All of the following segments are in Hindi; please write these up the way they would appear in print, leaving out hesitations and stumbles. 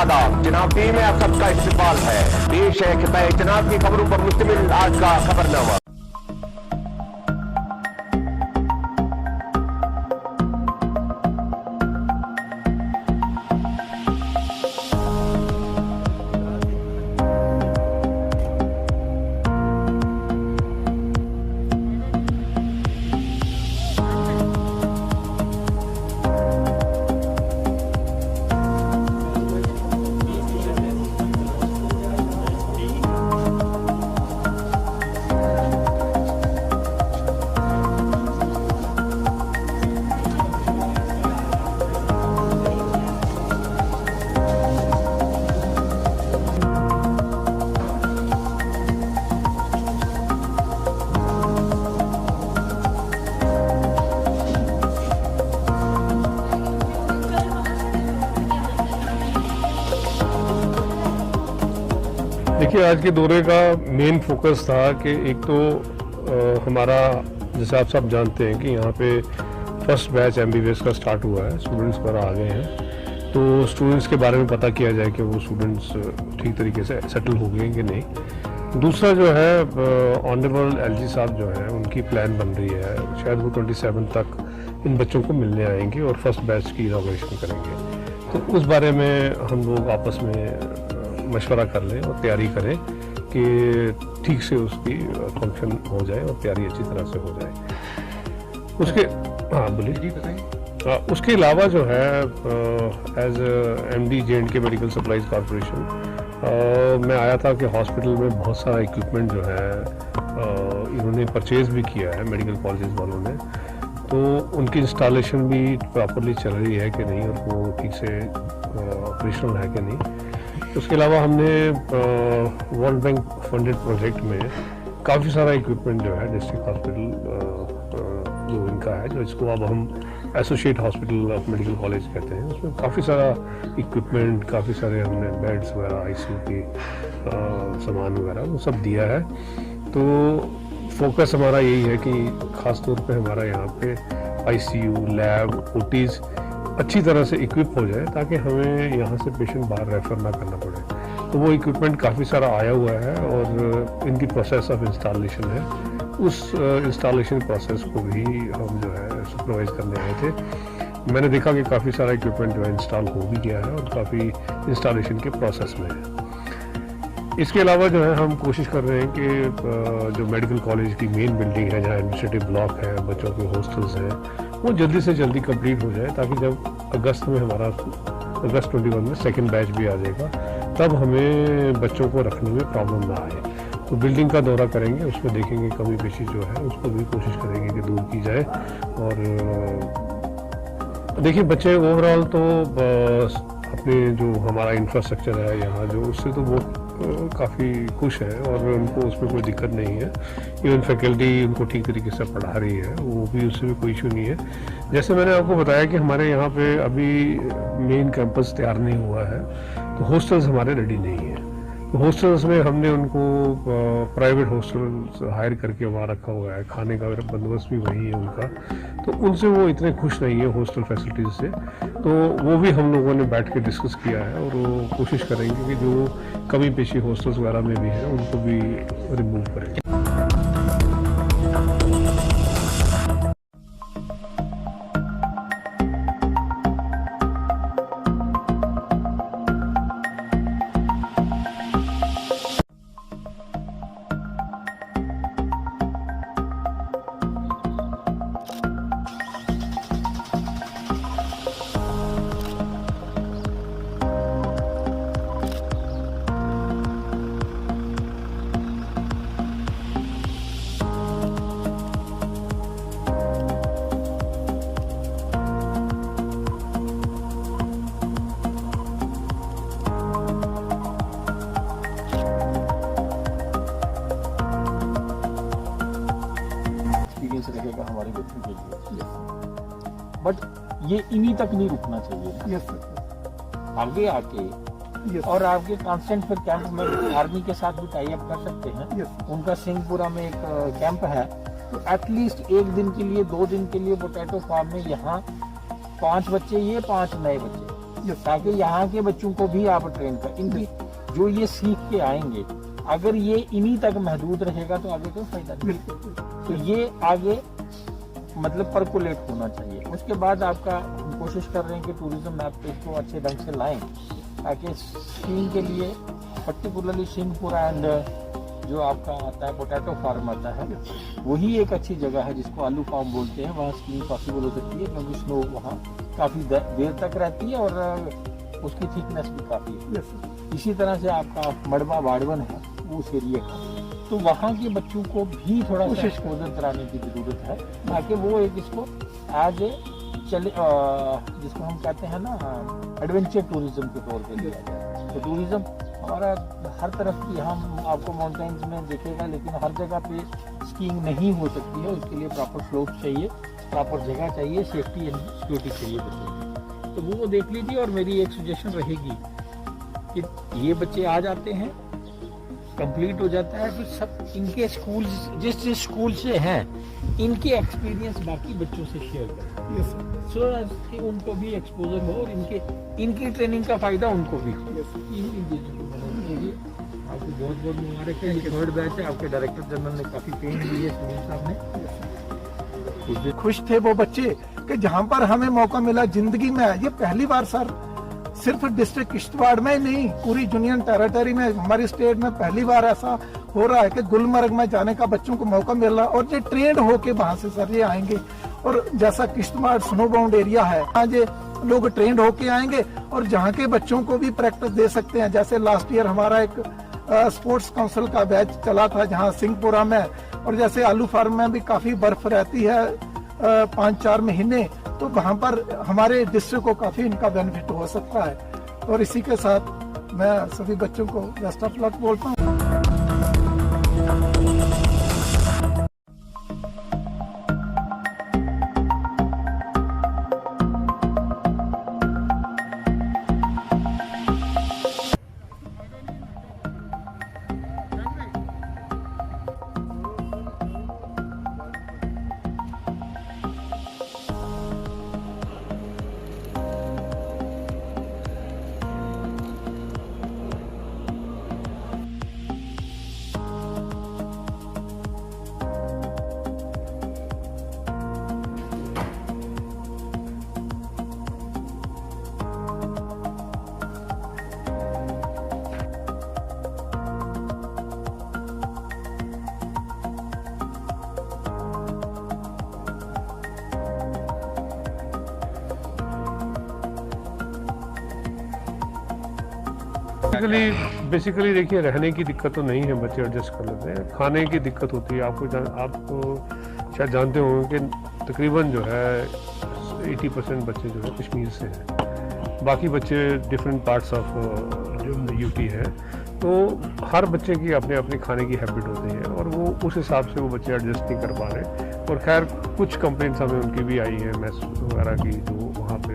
आदाब, जनाब टीम में आप सबका इस्तेमाल है। पेश है खिताए जनाब की खबरों पर मुश्तमिल आज का खबरनामा। देखिए, आज के दौरे का मेन फोकस था कि एक तो हमारा, जैसे आप सब जानते हैं कि यहाँ पे फर्स्ट बैच MBBS का स्टार्ट हुआ है, स्टूडेंट्स पर आ गए हैं, तो स्टूडेंट्स के बारे में पता किया जाए कि वो स्टूडेंट्स ठीक तरीके से सेटल हो गए कि नहीं। दूसरा जो है, ऑनरेबल LG साहब जो है उनकी प्लान बन रही है, शायद वो 27 तक इन बच्चों को मिलने आएंगे और फर्स्ट बैच की इनॉग्रेशन करेंगे। तो उस बारे में हम लोग आपस में मशवरा कर लें और तैयारी करें कि ठीक से उसकी फंक्शन हो जाए और तैयारी अच्छी तरह से हो जाए। उसके बोलिए जी, बताएं। उसके अलावा जो है, as MD J&K medical supplies corporation, मैं आया था कि हॉस्पिटल में बहुत सारा इक्विपमेंट जो है इन्होंने परचेज भी किया है मेडिकल कॉलेज वालों ने, तो उनकी इंस्टॉलेशन भी प्रॉपरली चल रही है कि नहीं और वो ठीक से ऑपरेशनल है कि नहीं। उसके अलावा हमने वर्ल्ड बैंक फंडेड प्रोजेक्ट में काफ़ी सारा इक्विपमेंट जो है डिस्ट्रिक्ट हॉस्पिटल जो इनका है, जो इसको अब हम associate hospital of medical college कहते हैं, उसमें काफ़ी सारा इक्विपमेंट, काफ़ी सारे हमने बेड्स वगैरह, ICU की सामान वगैरह वो सब दिया है। तो फोकस हमारा यही है कि ख़ास तौर पे हमारा यहाँ पे ICU, लैब, OTs अच्छी तरह से इक्विप हो जाए ताकि हमें यहाँ से पेशेंट बाहर रेफर ना करना पड़े। तो वो इक्विपमेंट काफ़ी सारा आया हुआ है और इनकी प्रोसेस ऑफ इंस्टॉलेशन है, उस इंस्टॉलेशन प्रोसेस को भी हम जो है सुपरवाइज करने आए थे। मैंने देखा कि काफ़ी सारा इक्विपमेंट जो है इंस्टॉल हो भी गया है और काफ़ी इंस्टॉलेशन के प्रोसेस में है। इसके अलावा जो है हम कोशिश कर रहे हैं कि जो मेडिकल कॉलेज की मेन बिल्डिंग है, जहाँ एडमिनिस्ट्रेटिव ब्लॉक है, बच्चों के हॉस्टल्स हैं, वो जल्दी से जल्दी कंप्लीट हो जाए ताकि जब अगस्त में हमारा अगस्त 21 में सेकंड बैच भी आ जाएगा तब हमें बच्चों को रखने में प्रॉब्लम ना आए। तो बिल्डिंग का दौरा करेंगे, उसमें देखेंगे कमी पेशी जो है उसको भी कोशिश करेंगे कि दूर की जाए। और देखिए, बच्चे ओवरऑल तो अपने जो हमारा इंफ्रास्ट्रक्चर है यहाँ जो, उससे तो वो काफ़ी खुश है और उनको उसमें कोई दिक्कत नहीं है। इवन फैकल्टी उनको ठीक तरीके से पढ़ा रही है, वो भी, उससे भी कोई इशू नहीं है। जैसे मैंने आपको बताया कि हमारे यहाँ पे अभी मेन कैंपस तैयार नहीं हुआ है, तो हॉस्टल्स हमारे रेडी नहीं है। तो हॉस्टल्स में हमने उनको प्राइवेट हॉस्टल्स हायर करके वहाँ रखा हुआ है, खाने का बंदोबस्त भी वही है उनका, तो उनसे वो इतने खुश नहीं है हॉस्टल फैसिलिटीज़ से। तो वो भी हम लोगों ने बैठ के डिस्कस किया है और वो कोशिश करेंगे कि जो कमी पेशी हॉस्टल्स वगैरह में भी है उनको भी रिमूव करेंगे। रहेगा हमारे बच्चों के लिए। बट ये इन्हीं तक नहीं रुकना चाहिए। आगे आके Yes. और आपके कांस्टेंट फिर कैंप में आर्मी के साथ भी टाई अप कर सकते हैं। Yes. उनका सिंहपुरा में एक कैंप है, तो एटलीस्ट एक दिन के लिए 2 दिन के लिए पोटैटो फार्म में यहाँ 5 बच्चे, ये 5 नए बच्चे, Yes. ताकि यहाँ के बच्चों को भी आप ट्रेन कर, इनकी जो ये सीख के आएंगे, अगर ये इन्हीं तक महदूद रहेगा तो आगे कोई फायदा नहीं। बिल्कुल तो ये आगे मतलब परकुलेट होना चाहिए। उसके बाद आपका कोशिश कर रहे हैं कि टूरिज्म मैप पे इसको अच्छे ढंग से लाएं, ताकि स्कीइंग के लिए पर्टिकुलरली सिंहपुरा एंड जो आपका आता है पोटैटो फार्म आता है, वही एक अच्छी जगह है जिसको आलू फार्म बोलते हैं। वहाँ स्कीइंग पॉसिबल हो सकती है क्योंकि स्नो वहाँ काफ़ी देर तक रहती है और उसकी थिकनेस भी काफ़ी है। Yes. इसी तरह से आपका मड़वा बाड़वन है उस एरिया का, तो वहाँ के बच्चों को भी थोड़ा सा एक्सपोजर कराने की जरूरत है, ताकि वो एक इसको एज ए चले जिसको हम कहते हैं ना एडवेंचर टूरिज्म के तौर पे लिया जाए। तो टूरिज्म हमारा हर तरफ की हम आपको माउंटेन्स में दिखेगा, लेकिन हर जगह पे स्कीइंग नहीं हो सकती है। उसके लिए प्रॉपर स्लोप चाहिए, प्रॉपर जगह चाहिए, सेफ्टी एंड सिक्योरिटी चाहिए बच्चों की। तो वो देख लीजिए। और मेरी एक सजेशन रहेगी कि ये बच्चे आ जाते हैं, कंप्लीट हो जाता है, फिर सब इनके स्कूल जिस स्कूल से हैं इनके एक्सपीरियंस बाकी बच्चों से शेयर करें, Yes. सो कि उनको भी एक्सपोजर हो और इनकी ट्रेनिंग का फायदा उनको भी हो। Yes. इन चीज़ों को मदद कीजिए। आपको बहुत बहुत मुबारक है, ये 3rd बैच है। आपके डायरेक्टर जनरल ने काफ़ी पेन दी है, सुनील साहब ने। खुश थे वो बच्चे कि जहाँ पर हमें मौका मिला जिंदगी में, ये पहली बार सर सिर्फ डिस्ट्रिक्ट किश्तवाड़ में नहीं, पूरी यूनियन टेरिटरी में, हमारी स्टेट में पहली बार ऐसा हो रहा है कि गुलमर्ग में जाने का बच्चों को मौका मिल रहा है। और ये ट्रेंड होके वहां से सर ये आएंगे, और जैसा किश्तवाड़ स्नो बाउंड एरिया है, आज ये लोग ट्रेंड होके आएंगे और जहाँ के बच्चों को भी प्रैक्टिस दे सकते हैं। जैसे लास्ट ईयर हमारा एक स्पोर्ट्स काउंसिल का बैच चला था जहाँ सिंहपुरा में, और जैसे आलू फार्म में भी काफी बर्फ रहती है 5-4 महीने, तो वहाँ पर हमारे डिस्ट्रिक्ट को काफी इनका बेनिफिट हो सकता है। और इसी के साथ मैं सभी बच्चों को बेस्ट ऑफ लक बोलता हूँ। बेसिकली देखिए, रहने की दिक्कत तो नहीं है, बच्चे एडजस्ट कर लेते हैं। खाने की दिक्कत होती है। आप शायद जानते होंगे कि तकरीबन जो है 80% बच्चे जो है कश्मीर से हैं, बाकी बच्चे डिफरेंट पार्ट्स ऑफ जो यूटी है। तो हर बच्चे की अपने अपने खाने की हैबिट होती है और वो उस हिसाब से वो बच्चे एडजस्ट नहीं कर पा रहे। और खैर कुछ कंप्लेंट्स हमें उनकी भी आई है, मैस वगैरह की, जो वहाँ पे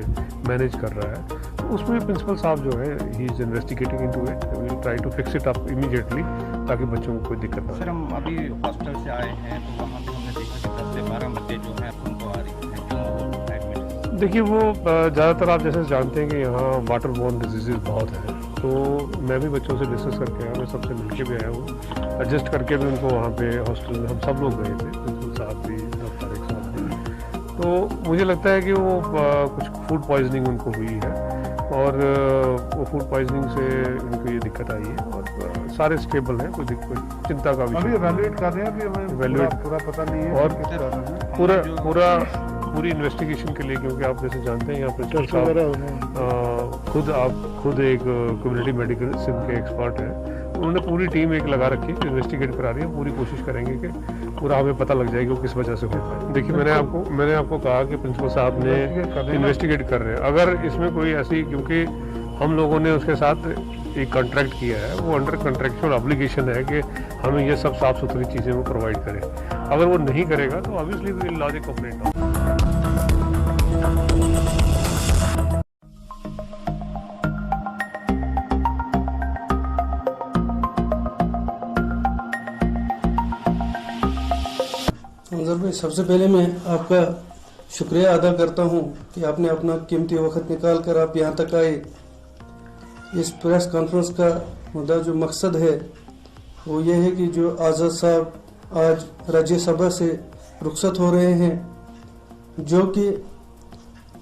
मैनेज कर रहा है। तो उसमें प्रिंसिपल साहब जो है he is investigating into it, we will try to fix it up immediately ताकि बच्चों को कोई दिक्कत ना हो। सर, हम अभी हॉस्टल से आए हैं तो वहाँ पे हमने देखा कि 10 से 12 बच्चे जो हैं उनको आ रही है, क्यों वो एडमिट? देखिए, वो ज़्यादातर आप जैसे जानते हैं कि यहाँ वाटर बोर्न डिजीज़ बहुत हैं, तो मैं भी बच्चों से डिस्कस करके आया, मैं सबसे मिल के भी आया हूँ, एडजस्ट करके भी उनको वहाँ पे हॉस्टल में हम सब लोग गए थे, प्रिंसिपल साहब भी, तारिक साहब भी। तो मुझे लगता है कि वो कुछ फूड पॉइजनिंग उनको हुई है और वो फूड पॉइजनिंग से इनको ये दिक्कत आई है और सारे स्टेबल हैं, कोई चिंता का विषय अभी इवैल्यूएट कर रहे हैं, अभी हमें पूरा पता नहीं है और किस तरह से। पूरी इन्वेस्टिगेशन के लिए, क्योंकि आप जैसे जानते हैं यहाँ प्रिंसिपल साहब खुद एक कम्युनिटी मेडिसिन के एक्सपर्ट हैं, उन्होंने पूरी टीम एक लगा रखी है, इन्वेस्टिगेट करा रही है। पूरी कोशिश करेंगे कि पूरा हमें पता लग जाएगा किस वजह से होता है। देखिए, मैंने आपको कहा कि प्रिंसिपल साहब ने इन्वेस्टिगेट कर रहे हैं। अगर इसमें कोई ऐसी, क्योंकि हम लोगों ने उसके साथ एक कॉन्ट्रैक्ट किया है, वो अंडर कॉन्ट्रैक्चुअल ऑब्लिगेशन है कि हमें ये सब साफ सुथरी चीज़ें वो प्रोवाइड करें। अगर वो नहीं करेगा तो obviously we will launch a complaint. भाई, सबसे पहले मैं आपका शुक्रिया अदा करता हूं कि आपने अपना कीमती वक्त निकाल कर आप यहां तक आए। इस प्रेस कॉन्फ्रेंस का मुद्दा जो मकसद है वो ये है कि जो आज़ाद साहब आज राज्यसभा से रुखसत हो रहे हैं, जो कि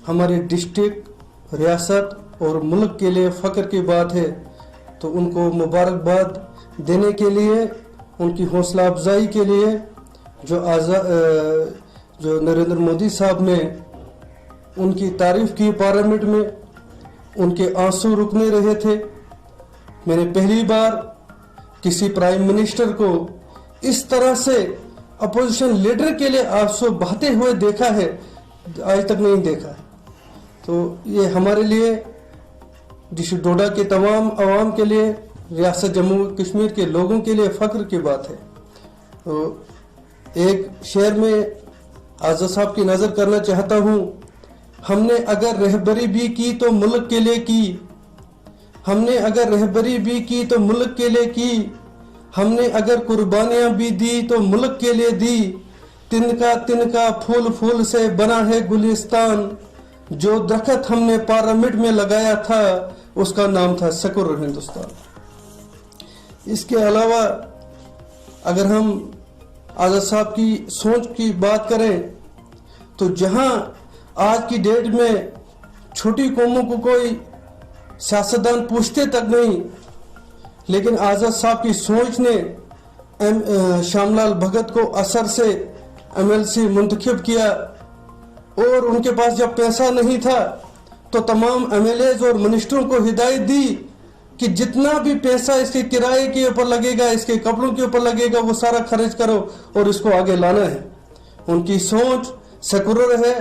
हमारे डिस्ट्रिक्ट, रियासत और मुल्क के लिए फ़ख्र की बात है, तो उनको मुबारकबाद देने के लिए, उनकी हौसला अफजाई के लिए जो नरेंद्र मोदी साहब ने उनकी तारीफ की पार्लियामेंट में, उनके आंसू रुकने रहे थे। मैंने पहली बार किसी प्राइम मिनिस्टर को इस तरह से अपोजिशन लीडर के लिए आंसू बहाते हुए देखा है, आज तक नहीं देखा है। तो ये हमारे लिए, डिस्ट्रिक्ट डोडा के तमाम आवाम के लिए, रियासत जम्मू कश्मीर के लोगों के लिए फ़ख्र की बात है। तो एक शेर में आज़ाद साहब की नज़र करना चाहता हूँ। हमने अगर रहबरी भी की तो मुल्क के लिए की, हमने अगर रहबरी भी की तो मुल्क के लिए की, हमने अगर कुर्बानियाँ भी दी तो मुल्क के लिए दी। तिनका तिनका फूल फूल से बना है गुलिस्तान, जो दरख्त हमने पार्लियामेंट में लगाया था उसका नाम था सेकुलर हिंदुस्तान। इसके अलावा अगर हम आज़ाद साहब की सोच की बात करें तो जहां आज की डेट में छोटी कौमों को कोई सियासतदान पूछते तक नहीं, लेकिन आज़ाद साहब की सोच ने श्यामलाल भगत को असर से MLC मुंतखब किया, और उनके पास जब पैसा नहीं था तो तमाम MLAs और मिनिस्टरों को हिदायत दी कि जितना भी पैसा इसके किराए के ऊपर लगेगा, इसके कपड़ों के ऊपर लगेगा, वो सारा खर्च करो और इसको आगे लाना है। उनकी सोच सेकुलर है,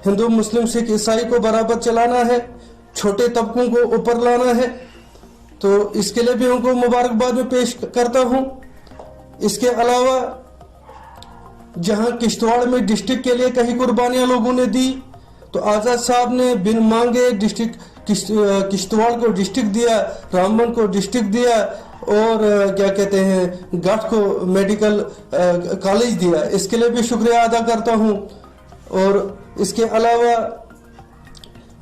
हिंदू मुस्लिम सिख ईसाई को बराबर चलाना है, छोटे तबकों को ऊपर लाना है। तो इसके लिए भी उनको मुबारकबाद में पेश करता हूँ। इसके अलावा जहाँ किश्तवाड़ में डिस्ट्रिक्ट के लिए कई कुर्बानियाँ लोगों ने दी, तो आज़ाद साहब ने बिन मांगे डिस्ट्रिक्ट किश्तवाड़ को डिस्ट्रिक्ट दिया, रामबन को डिस्ट्रिक्ट दिया, और क्या कहते हैं घाट को मेडिकल कॉलेज दिया। इसके लिए भी शुक्रिया अदा करता हूँ। और इसके अलावा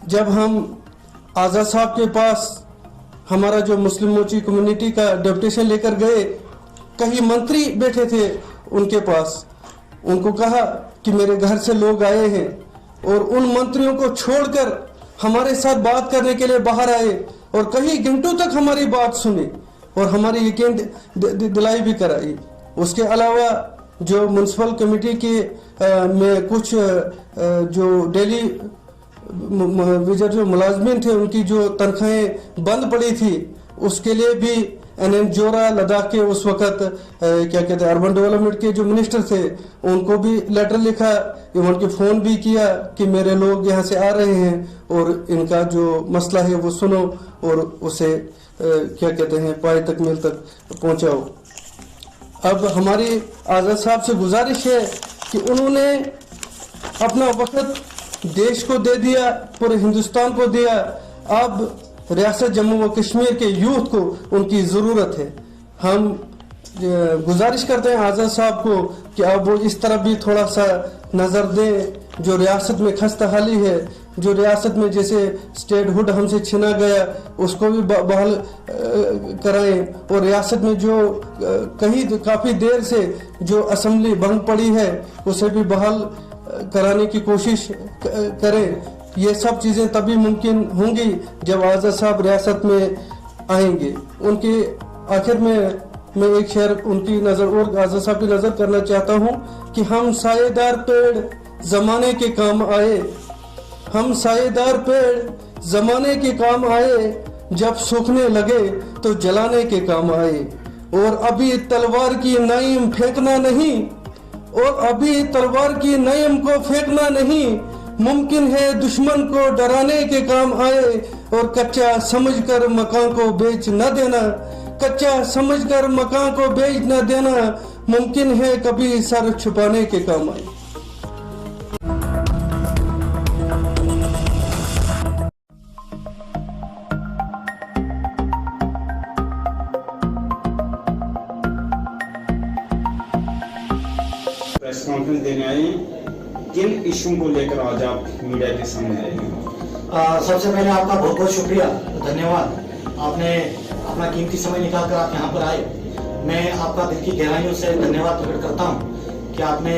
जब हम आज़ाद साहब के पास हमारा जो मुस्लिम मोची कम्युनिटी का डेपुटेशन लेकर गए, कई मंत्री बैठे थे उनके पास, उनको कहा कि मेरे घर से लोग आए हैं, और उन मंत्रियों को छोड़कर हमारे साथ बात करने के लिए बाहर आए और कई घंटों तक हमारी बात सुनी और हमारी यकीन दिलाई भी कराई। उसके अलावा जो म्यूनसिपल कमेटी के में कुछ जो डेली विजर जो मुलाजमीन थे, उनकी जो तनख्वाहें बंद पड़ी थी, उसके लिए भी NN जोरा लद्दाख के उस वक्त क्या कहते हैं अर्बन डेवलपमेंट के जो मिनिस्टर थे, उनको भी लेटर लिखा, उनके फ़ोन भी किया कि मेरे लोग यहाँ से आ रहे हैं और इनका जो मसला है वो सुनो और उसे क्या कहते हैं पाए तक मिल तक पहुँचाओ। अब हमारी आज़ाद साहब से गुजारिश है कि उन्होंने अपना वक्त देश को दे दिया, पूरे हिंदुस्तान को दिया। अब रियासत जम्मू व कश्मीर के यूथ को उनकी ज़रूरत है। हम गुजारिश करते हैं आज़ाद साहब को कि अब वो इस तरफ भी थोड़ा सा नज़र दें। जो रियासत में खस्ताहाली है, जो रियासत में जैसे स्टेटहुड हमसे छीना गया, उसको भी बहाल कराएं, और रियासत में जो काफ़ी देर से जो असम्बली बंद पड़ी है उसे भी बहाल कराने की कोशिश करें। ये सब चीज़ें तभी मुमकिन होंगी जब आज़ाद साहब रियासत में आएंगे। उनके आखिर में मैं एक शेर उनकी नज़र और आज़ाद साहब की नज़र करना चाहता हूँ कि हम सायेदार पेड़ ज़माने के काम आए, हम सायेदार पेड़ ज़माने के काम आए, जब सूखने लगे तो जलाने के काम आए। और अभी तलवार की नईम फेंकना नहीं, और अभी तलवार की नईम को फेंकना नहीं, मुमकिन है दुश्मन को डराने के काम आए। और कच्चा समझकर मकान को बेच न देना, कच्चा समझकर मकान को बेच न देना, मुमकिन है कभी सर छुपाने के काम आए। प्रेस कॉन्फ्रेंस देने आए हैं, किन इशू को लेकर आज आप मीडिया के सामने आए हैं? सबसे पहले आपका बहुत बहुत शुक्रिया, धन्यवाद। आपने अपना कीमती समय निकाल कर आप यहाँ पर आए। मैं आपका दिल की गहराइयों से धन्यवाद प्रकट करता हूँ कि आपने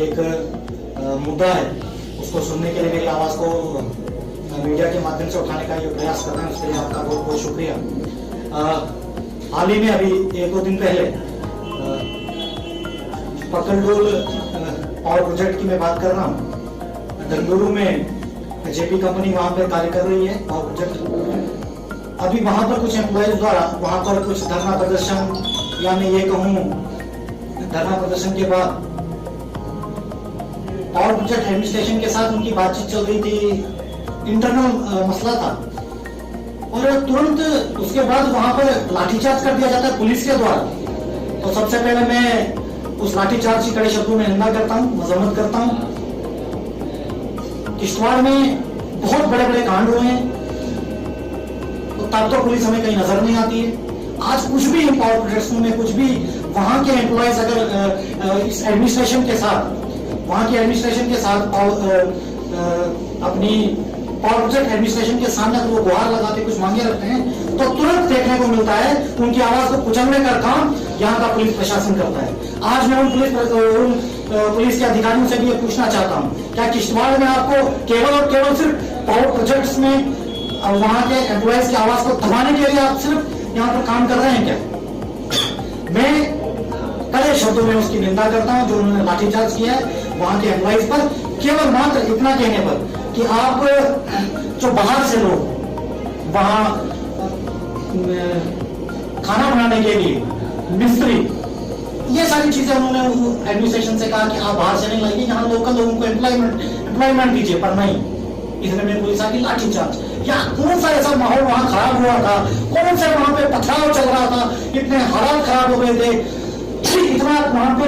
एक मुद्दा है उसको सुनने के लिए मेरी आवाज़ को मीडिया के माध्यम से उठाने का ये प्रयास कर रहे हैं, उसके लिए आपका बहुत बहुत शुक्रिया। हाल ही में अभी 1-2 दिन पहले पकलडोल पावर प्रोजेक्ट की मैं बात कर रहा हूँ। बेंगलुरु में जेपी कंपनी वहां पे कार्य कर रही है पावर प्रोजेक्ट। अभी वहां पर कुछ एम्प्लॉयज द्वारा वहां पर कुछ धरना प्रदर्शन, या मैं ये कहूँ धरना प्रदर्शन के बाद पावर प्रोजेक्ट एडमिनिस्ट्रेशन के साथ उनकी बातचीत चल रही थी, इंटरनल मसला था, और तुरंत उसके बाद वहां पर लाठीचार्ज कर दिया जाता है पुलिस के द्वारा। तो सबसे पहले मैं उस लाठीचार्ज की कड़े शब्दों में निंदा करता हूँ, मजम्मत करता हूँ। किश्तवाड़ में बहुत बड़े बड़े कांड हुए हैं, तो तब तो पुलिस हमें कहीं नजर नहीं आती है। आज कुछ भी पावर प्रोजेक्ट्स में कुछ भी वहां के एम्प्लॉयज अगर इस एडमिनिस्ट्रेशन के साथ, वहां के एडमिनिस्ट्रेशन के साथ अपनी पावर प्रोजेक्ट एडमिनिस्ट्रेशन के सामने अगर वो गुहार लगाते कुछ मांगे रखते हैं, तो तुरंत देखने को मिलता है उनकी आवाज को कुचलने का काम यहाँ का पुलिस प्रशासन करता है। आज मैं उन पुलिस के अधिकारियों से भी ये पूछना चाहता हूँ, क्या किश्तवाड़ में आपको केवल और केवल सिर्फ पावर प्रोजेक्ट्स में वहां के एम्प्लॉयज की आवाज को दबाने के लिए आप सिर्फ यहाँ पर काम कर रहे हैं क्या? मैं कड़े शब्दों में उसकी निंदा करता हूँ जो उन्होंने लाठीचार्ज किया है वहां के एम्प्लॉयज पर, केवल मात्र इतना कहने पर कि आप जो बाहर से लोग वहां खाना बनाने के लिए मिस्त्री, ये सारी चीजें उन्होंने एडमिनिस्ट्रेशन से कहा कि आप बाहर से नहीं लाइए, यहाँ लोकल लोगों को एम्प्लॉयमेंट दीजिए, पर नहीं, इतने में पुलिस आके लाठीचार्ज। या कौन सा ऐसा माहौल वहां खराब हुआ था, कौन सा वहां पे पथराव चल रहा था, इतने हालात खराब हो गए थे, इतना वहां पे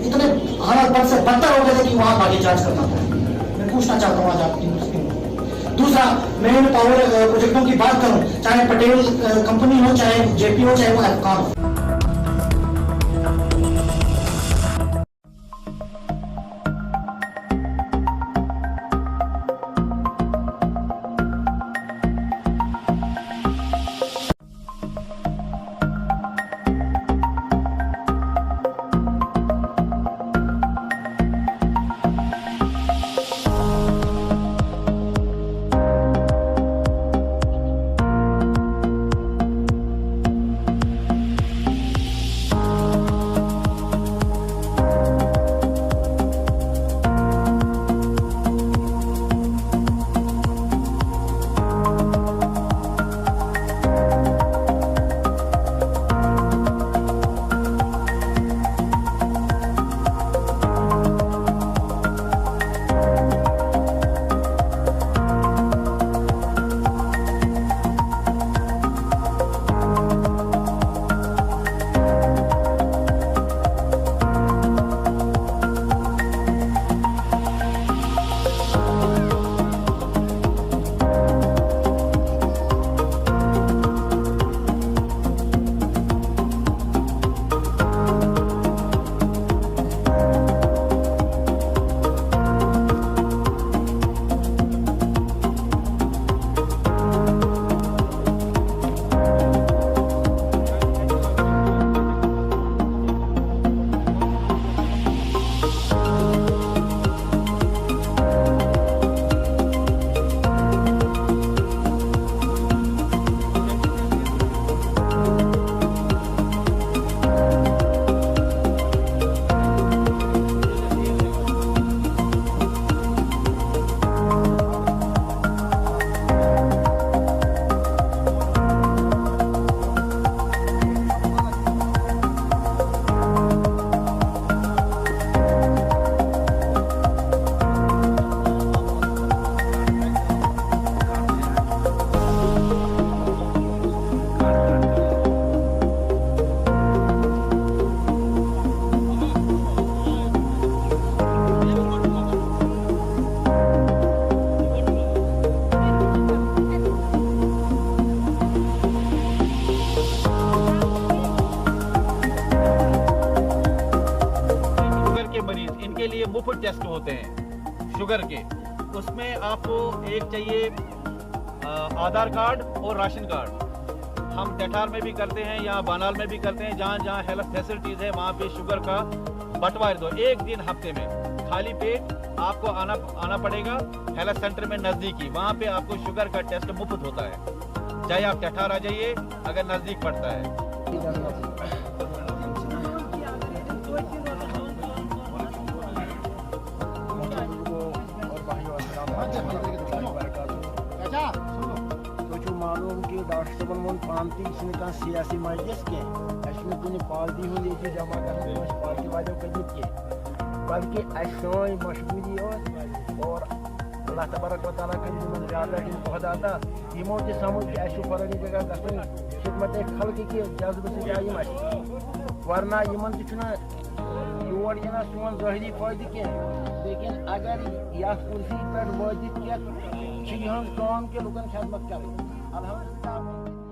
इतने हालात बद से बदतर हो गए थे कि वहां लाठीचार्ज करना पड़ा। मैं पूछना चाहता हूँ आज आपकी दूसरा, मैं इन पावर प्रोजेक्टों की बात करूं, चाहे पटेल कंपनी हो, चाहे जेपी हो, चाहे वो एफकॉन हो, मुफ्त टेस्ट होते हैं शुगर के। उसमें आपको एक चाहिए आधार कार्ड और राशन कार्ड। हम टेठार में भी करते हैं, यहाँ बानाल में भी करते हैं, जहाँ जहाँ हेल्थ फैसिलिटीज़ है वहाँ पे शुगर का बंटवार दो। एक दिन हफ्ते में खाली पेट आपको आना पड़ेगा हेल्थ सेंटर में नज़दीकी, वहाँ पे आपको शुगर का टेस्ट मुफ्त होता है। चाहे आप टेठार आ जाइए अगर नज़दीक पड़ता है। मालूम कि डॉक्टर साहब वो पानी सियासी मजलिस कह कुछ पार्टी हूँ ये जमा करने पार्टी वालों कदम कह बल्कि सोई मशहूरी और अल्लाह तबारक व तआला कर ज़्यादा खुदा यमो ते समझ कि अस फरक जगह गन खिदमत खल्क की जज्ब से वरना यमन योर यना सोन ज़ाहिरी फायदे कह लेकिन अगर यह कुर्सी पर वाजिब कह काम के लुकन खिदमत कर। अल्हम्दुलिल्लाह।